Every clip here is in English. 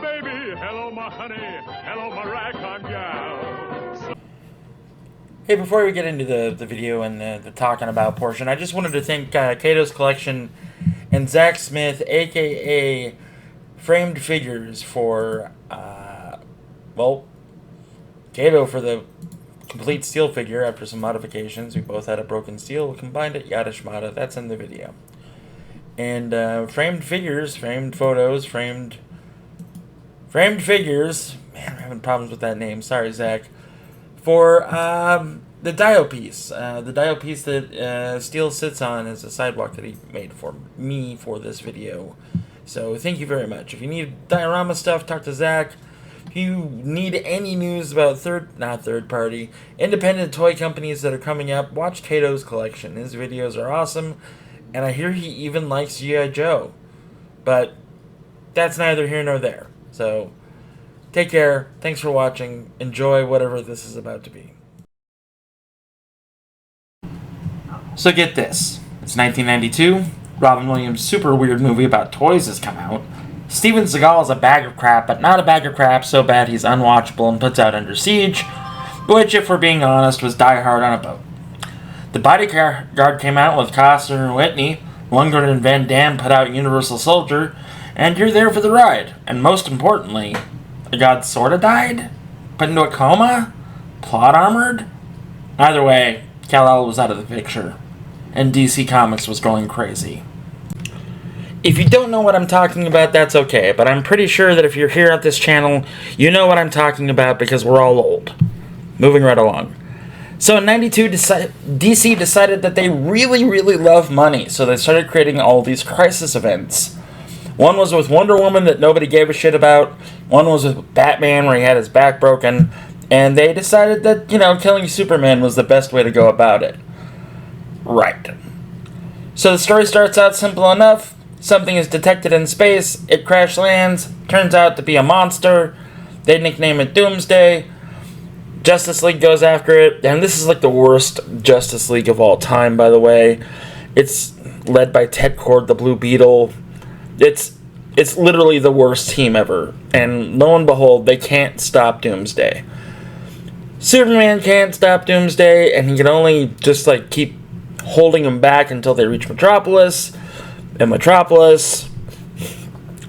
baby. Hello, my honey. Hello, my ragtime gal. Hey, before we get into the video and the talking about portion, I just wanted to thank Kato's Collection and Zach Smith, a.k.a. Framed Figures, for, Kato for the complete steel figure after some modifications. We both had a broken steel. We combined it, yada shmada. That's in the video. And Framed Figures, framed photos, framed figures. Man, I'm having problems with that name. Sorry, Zach. For the dial piece. The dial piece that Steel sits on is a sidewalk that he made for me for this video. So thank you very much. If you need diorama stuff, talk to Zach. If you need any news about independent toy companies that are coming up, watch Kato's Collection. His videos are awesome, and I hear he even likes G.I. Joe. But that's neither here nor there. So take care. Thanks for watching. Enjoy whatever this is about to be. So get this. It's 1992. Robin Williams' super weird movie about toys has come out. Steven Seagal is a bag of crap, but not a bag of crap so bad he's unwatchable and puts out Under Siege, which, if we're being honest, was Die Hard on a boat. The Bodyguard came out with Costner and Whitney. Lundgren and Van Damme put out Universal Soldier, and you're there for the ride. And most importantly, a god sorta died? Put into a coma? Plot armored? Either way, Kal-El was out of the picture, and DC Comics was going crazy. If you don't know what I'm talking about, that's okay, but I'm pretty sure that if you're here at this channel, you know what I'm talking about because we're all old. Moving right along. So in 92, DC decided that they really, really love money, so they started creating all these crisis events. One was with Wonder Woman that nobody gave a shit about. One was with Batman where he had his back broken. And they decided that, killing Superman was the best way to go about it. Right. So the story starts out simple enough. Something is detected in space. It crash lands. Turns out to be a monster. They nickname it Doomsday. Justice League goes after it. And this is like the worst Justice League of all time, by the way. It's led by Ted Kord, the Blue Beetle. It's literally the worst team ever. And lo and behold, they can't stop Doomsday. Superman can't stop Doomsday, and he can only just keep holding him back until they reach Metropolis. In Metropolis,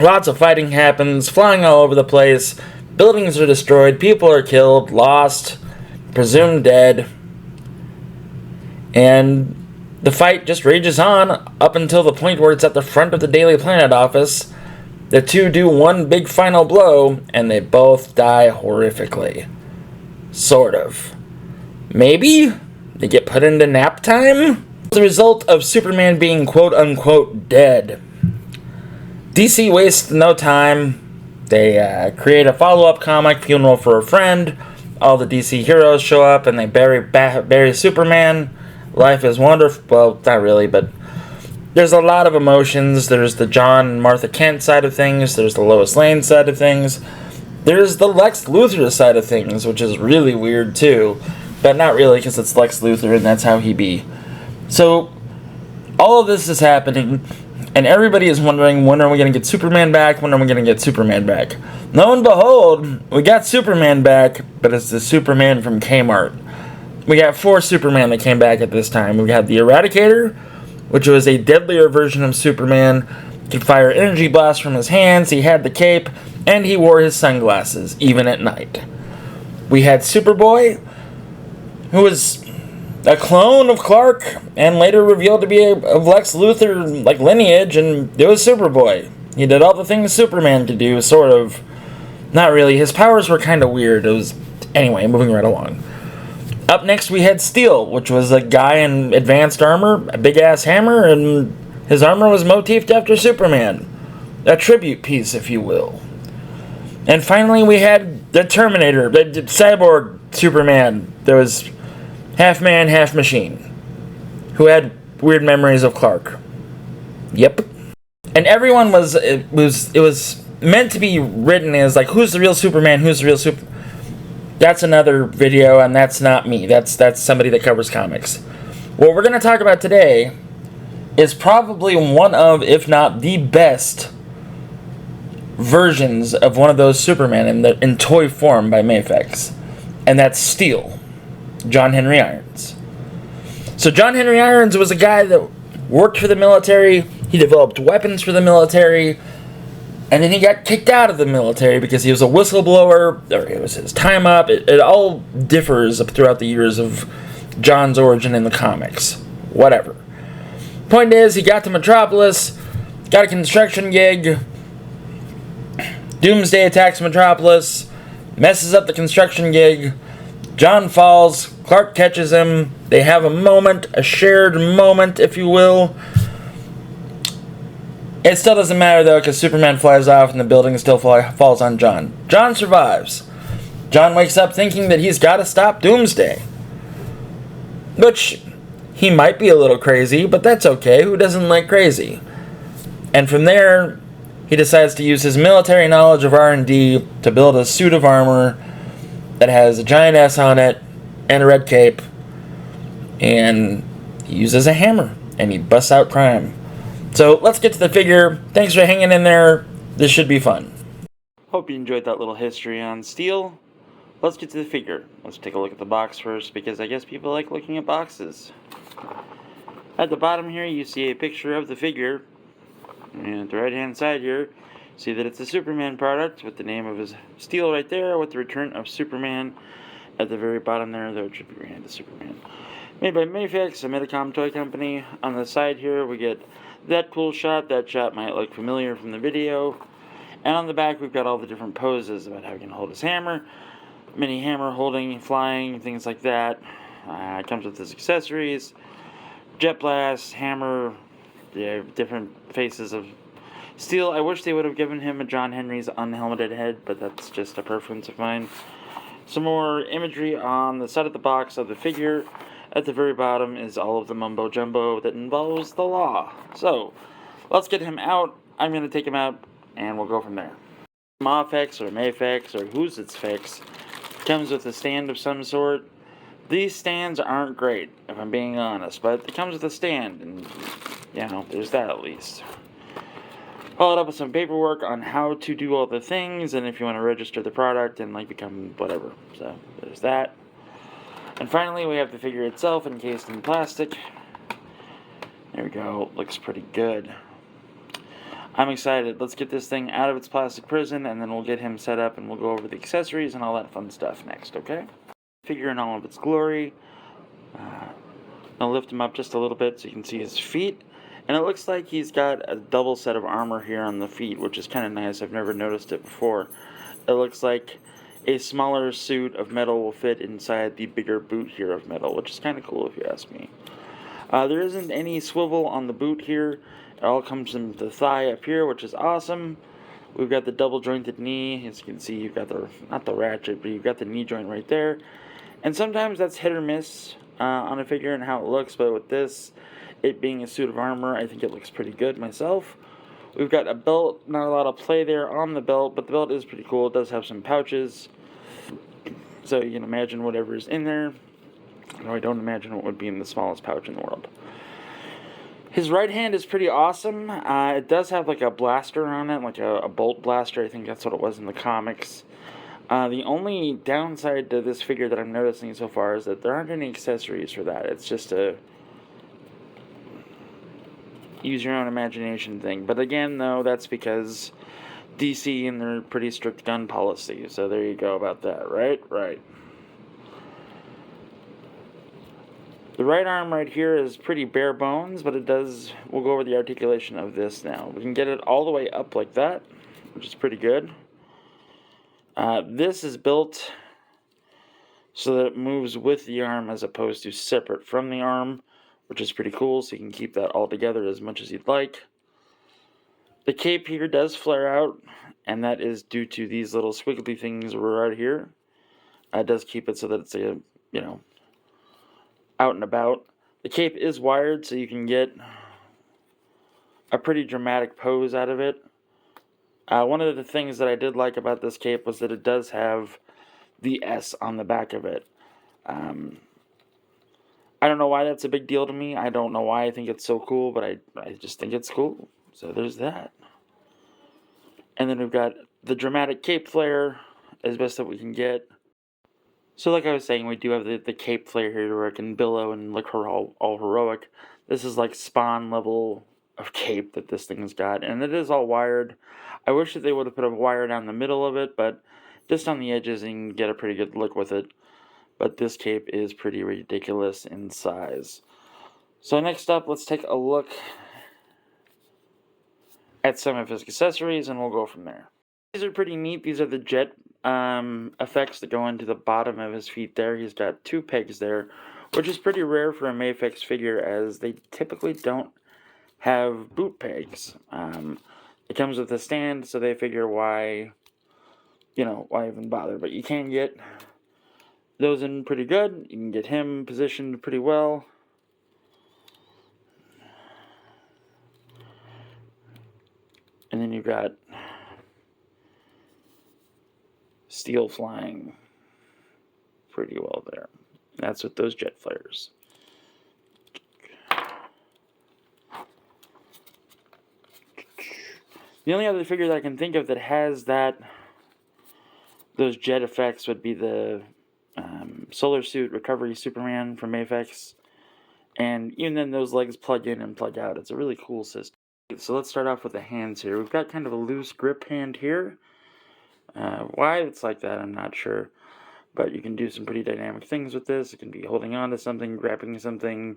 lots of fighting happens, flying all over the place, buildings are destroyed, people are killed, lost, presumed dead, and the fight just rages on up until the point where it's at the front of the Daily Planet office. The two do one big final blow, and they both die horrifically. Sort of. Maybe? They get put into nap time? The result of Superman being quote-unquote dead. DC wastes no time. They create a follow-up comic, Funeral for a Friend. All the DC heroes show up and they bury Superman. Life is wonderful. Well, not really, but there's a lot of emotions. There's the John and Martha Kent side of things. There's the Lois Lane side of things. There's the Lex Luthor side of things, which is really weird too. But not really, because it's Lex Luthor and that's how he be. So, all of this is happening, and everybody is wondering, when are we going to get Superman back? When are we going to get Superman back? Lo and behold, we got Superman back, but it's the Superman from Kmart. We got 4 Superman that came back at this time. We had the Eradicator, which was a deadlier version of Superman. He could fire energy blasts from his hands, he had the cape, and he wore his sunglasses, even at night. We had Superboy, who was a clone of Clark, and later revealed to be of Lex Luthor lineage, and it was Superboy. He did all the things Superman could do, sort of. Not really. His powers were kind of weird. Anyway, moving right along. Up next we had Steel, which was a guy in advanced armor, a big-ass hammer, and his armor was motifed after Superman. A tribute piece, if you will. And finally we had the Terminator, the cyborg Superman. There was half man, half machine, who had weird memories of Clark. Yep. And everyone it was meant to be written as who's the real Superman, who's the real Super. That's another video, and that's not me. That's somebody that covers comics. What we're going to talk about today is probably one of, if not the best, versions of one of those Superman in toy form by Mafex. And that's Steel, John Henry Irons. So John Henry Irons was a guy that worked for the military. He developed weapons for the military. And then he got kicked out of the military because he was a whistleblower, or it was his time up. It all differs throughout the years of John's origin in the comics. Whatever. Point is, he got to Metropolis, got a construction gig. Doomsday attacks Metropolis, messes up the construction gig. John falls, Clark catches him. They have a moment, a shared moment, if you will. It still doesn't matter, though, because Superman flies off and the building still falls on John. John survives. John wakes up thinking that he's got to stop Doomsday. Which, he might be a little crazy, but that's okay. Who doesn't like crazy? And from there, he decides to use his military knowledge of R&D to build a suit of armor that has a giant S on it and a red cape. And he uses a hammer, and he busts out crime. So let's get to the figure. Thanks for hanging in there. This should be fun. Hope you enjoyed that little history on Steel. Let's get to the figure. Let's take a look at the box first, because I guess people like looking at boxes. At the bottom here, you see a picture of the figure. And at the right hand side here, see that it's a Superman product with the name of his Steel right there, with the return of Superman at the very bottom there, though it should be Return to Superman. Made by Mafex, a Medicom toy company. On the side here, we get that cool shot. That shot might look familiar from the video. And on the back, we've got all the different poses about how he can hold his hammer, mini hammer holding, flying, things like that. It comes with his accessories, jet blast, hammer, different faces of Steel. I wish they would have given him a John Henry's unhelmeted head, but that's just a preference of mine. Some more imagery on the side of the box of the figure. At the very bottom is all of the mumbo-jumbo that involves the law. So, let's get him out. I'm going to take him out, and we'll go from there. Mafex or Mafex or who's its fix comes with a stand of some sort. These stands aren't great, if I'm being honest, but it comes with a stand, and, you know, there's that at least. Followed up with some paperwork on how to do all the things, and if you want to register the product and, like, become whatever. So, there's that. And finally, we have the figure itself encased in plastic. There we go. Looks pretty good. I'm excited. Let's get this thing out of its plastic prison, and then we'll get him set up, and we'll go over the accessories and all that fun stuff next, okay? Figure in all of its glory. I'll lift him up just a little bit so you can see his feet. And it looks like he's got a double set of armor here on the feet, which is kind of nice. I've never noticed it before. It looks like a smaller suit of metal will fit inside the bigger boot here of metal, which is kind of cool if you ask me. There isn't any swivel on the boot here. It all comes from the thigh up here, which is awesome. We've got the double jointed knee. As you can see, you've got the, not the ratchet, but you've got the knee joint right there. And sometimes that's hit or miss on a figure and how it looks, but with this, it being a suit of armor, I think it looks pretty good myself. We've got a belt, not a lot of play there on the belt, but the belt is pretty cool. It does have some pouches, so you can imagine whatever is in there. No, I don't imagine what would be in the smallest pouch in the world. His right hand is pretty awesome. It does have like a blaster on it, like a bolt blaster. I think that's what it was in the comics. The only downside to this figure that I'm noticing so far is that there aren't any accessories for that. It's just a use your own imagination thing. But again, though, that's because DC and their pretty strict gun policy. So there you go about that, right? Right. The right arm right here is pretty bare bones, but it does, we'll go over the articulation of this now. We can get it all the way up like that, which is pretty good. This is built so that it moves with the arm as opposed to separate from the arm, which is pretty cool, so you can keep that all together as much as you'd like. The cape here does flare out, and that is due to these little squiggly things right here. It does keep it so that it's, you know, out and about. The cape is wired, so you can get a pretty dramatic pose out of it. One of the things that I did like about this cape was that it does have the S on the back of it. I don't know why that's a big deal to me. I don't know why I think it's so cool, but I just think it's cool. So there's that. And then we've got the dramatic cape flare as best that we can get. So like I was saying, we do have the cape flare here where it can billow and look all heroic. This is like Spawn level of cape that this thing's got, and it is all wired. I wish that they would have put a wire down the middle of it, but just on the edges you can get a pretty good look with it. But this cape is pretty ridiculous in size. So next up, let's take a look at some of his accessories, and we'll go from there. These are pretty neat. These are the jet effects that go into the bottom of his feet there. He's got 2 pegs there, which is pretty rare for a Mafex figure, as they typically don't have boot pegs. It comes with a stand, so they figure why even bother. But you can get those in pretty good. You can get him positioned pretty well. And then you've got steel flying pretty well there. That's with those jet flares. The only other figure that I can think of that has those jet effects would be the Solar Suit Recovery Superman from Mafex. And even then, those legs plug in and plug out. It's a really cool system. So let's start off with the hands here. We've got kind of a loose grip hand here. Why it's like that, I'm not sure. But you can do some pretty dynamic things with this. It can be holding on to something, grabbing something,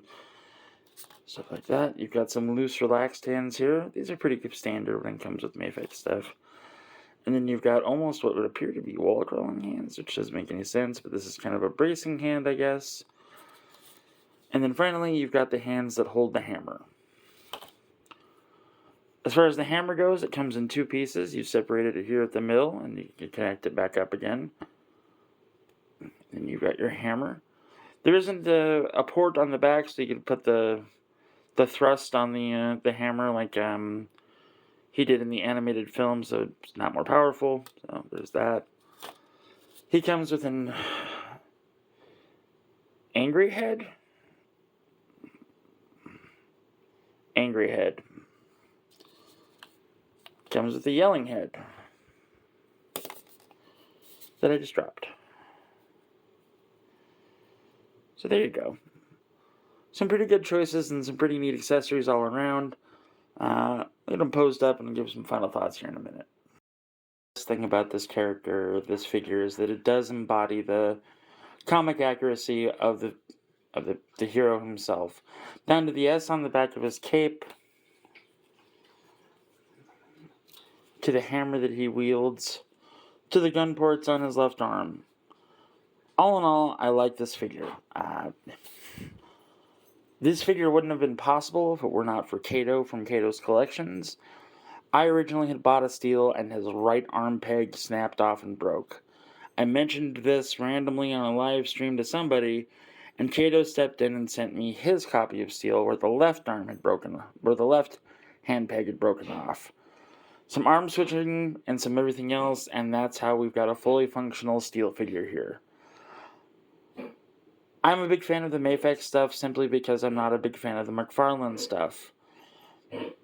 stuff like that. You've got some loose, relaxed hands here. These are pretty standard when it comes with Mafex stuff. And then you've got almost what would appear to be wall crawling hands, which doesn't make any sense, but this is kind of a bracing hand, I guess. And then finally, you've got the hands that hold the hammer. As far as the hammer goes, it comes in 2 pieces. You separated it here at the middle, and you can connect it back up again. Then you've got your hammer. There isn't a port on the back, so you can put the thrust on the hammer like he did in the animated film, so it's not more powerful. So there's that. He comes with an angry head. Angry head. Comes with a yelling head that I just dropped. So there you go. Some pretty good choices and some pretty neat accessories all around. I'll get them posed up and I'll give some final thoughts here in a minute. The best thing about this character, this figure, is that it does embody the comic accuracy of the hero himself. Down to the S on the back of his cape, to the hammer that he wields, to the gun ports on his left arm. All in all, I like this figure. This figure wouldn't have been possible if it were not for Kato from Kato's Collections. I originally had bought a steel and his right arm peg snapped off and broke. I mentioned this randomly on a live stream to somebody, and Kato stepped in and sent me his copy of steel where the left arm had broken, where the left hand peg had broken off. Some arm switching and some everything else, and that's how we've got a fully functional steel figure here. I'm a big fan of the Mafex stuff simply because I'm not a big fan of the McFarlane stuff.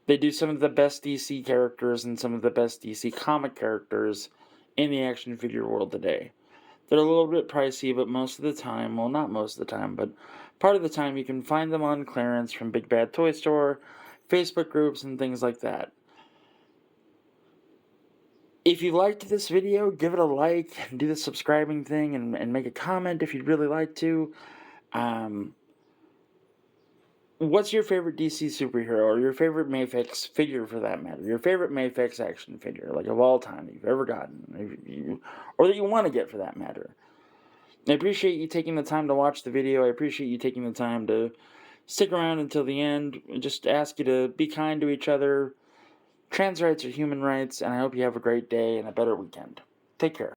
They do some of the best DC characters and some of the best DC comic characters in the action figure world today. They're a little bit pricey, but most of the time, well, not most of the time, but part of the time you can find them on clearance from Big Bad Toy Store, Facebook groups, and things like that. If you liked this video, give it a like, do the subscribing thing, and make a comment if you'd really like to. What's your favorite DC superhero, or your favorite Mafex figure for that matter? Your favorite Mafex action figure, like of all time, that you've ever gotten, or that you want to get for that matter. I appreciate you taking the time to watch the video. I appreciate you taking the time to stick around until the end. I just ask you to be kind to each other. Trans rights are human rights, and I hope you have a great day and a better weekend. Take care.